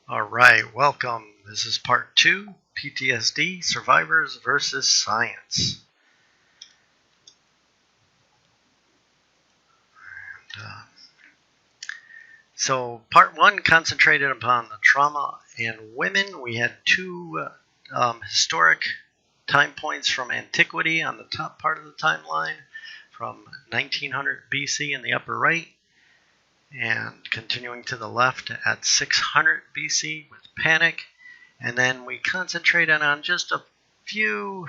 All right, welcome. This is part 2, PTSD, Survivors versus Science. So part 1 concentrated upon the trauma in women. We had two historic time points from antiquity on the top part of the timeline, from 1900 BC in the upper right, and continuing to the left at 600 BC with panic. And then we concentrated on just a few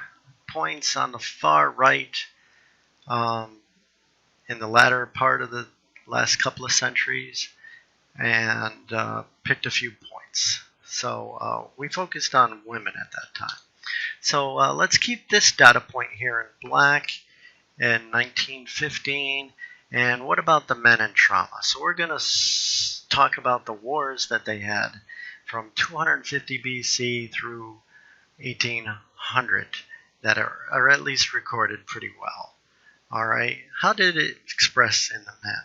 points on the far right in the latter part of the last couple of centuries, and picked a few points. So we focused on women at that time. So let's keep this data point here in black in 1915. And what about the men in trauma? So we're going to talk about the wars that they had from 250 BC through 1800 that are at least recorded pretty well. All right, how did it express in the men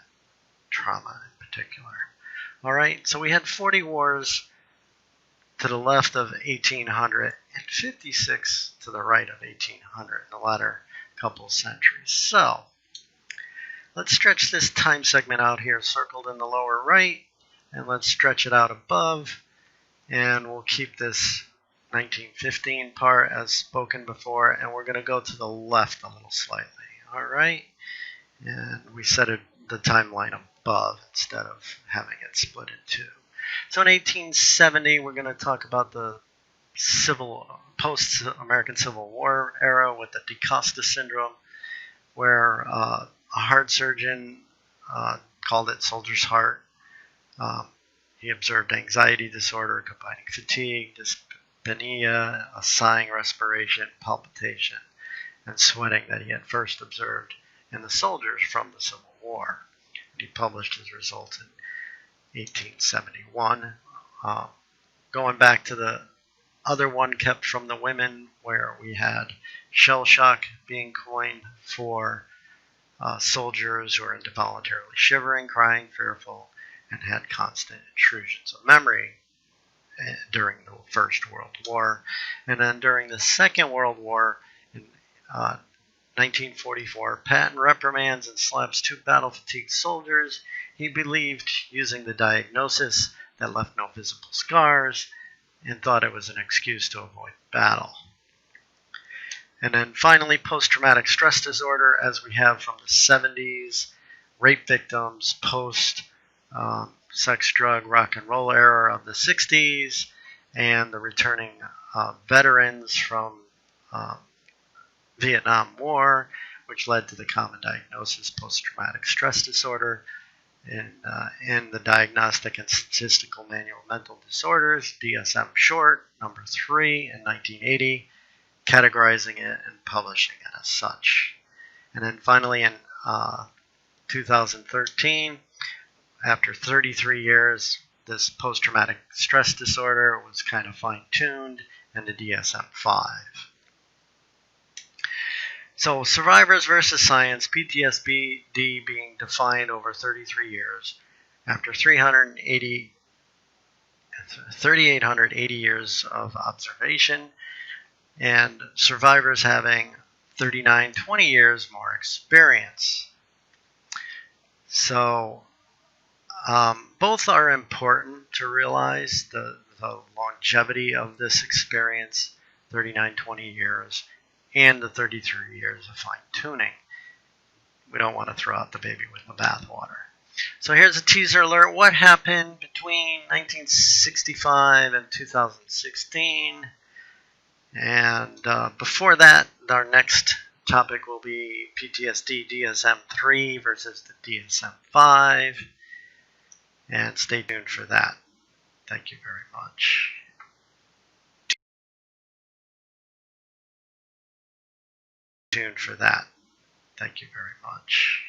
trauma in particular? All right, so we had 40 wars to the left of 1800 and 56 to the right of 1800 in the latter couple of centuries. So let's stretch this time segment out here circled in the lower right, and let's stretch it out above, and we'll keep this 1915 part as spoken before, and we're going to go to the left a little slightly. All right, and we set the timeline above instead of having it split in two. So in 1870, we're going to talk about the post-American Civil War era with the DaCosta syndrome, where a heart surgeon called it soldier's heart. He observed anxiety disorder combining fatigue, dyspnea, a sighing respiration, palpitation, and sweating that he had first observed in the soldiers from the Civil War. He published his results in 1871. Going back to the other one kept from the women, where we had shell shock being coined for soldiers who are involuntarily shivering, crying, fearful, and had constant intrusions of memory during the First World War. And then during the Second World War, in 1944, Patton reprimands and slaps two battle-fatigued soldiers he believed using the diagnosis that left no visible scars, and thought it was an excuse to avoid battle. And then finally, post-traumatic stress disorder, as we have from the 70s, rape victims, post-sex, drug, rock and roll era of the 60s, and the returning veterans from Vietnam War, which led to the common diagnosis post-traumatic stress disorder in the Diagnostic and Statistical Manual of Mental Disorders, DSM short, number 3 in 1980, categorizing it and publishing it as such. And then finally in 2013, after 33 years, this post-traumatic stress disorder was kind of fine-tuned in the DSM-5. So Survivors versus Science, PTSD being defined over 33 years, after 3,880 years of observation, and survivors having 20 years more experience. So both are important to realize, the longevity of this experience, 20 years, and the 33 years of fine-tuning. We don't want to throw out the baby with the bathwater. So here's a teaser alert. What happened between 1965 and 2016? And before that, our next topic will be PTSD DSM-3 versus the DSM-5. And stay tuned for that. Thank you very much. Thank you very much.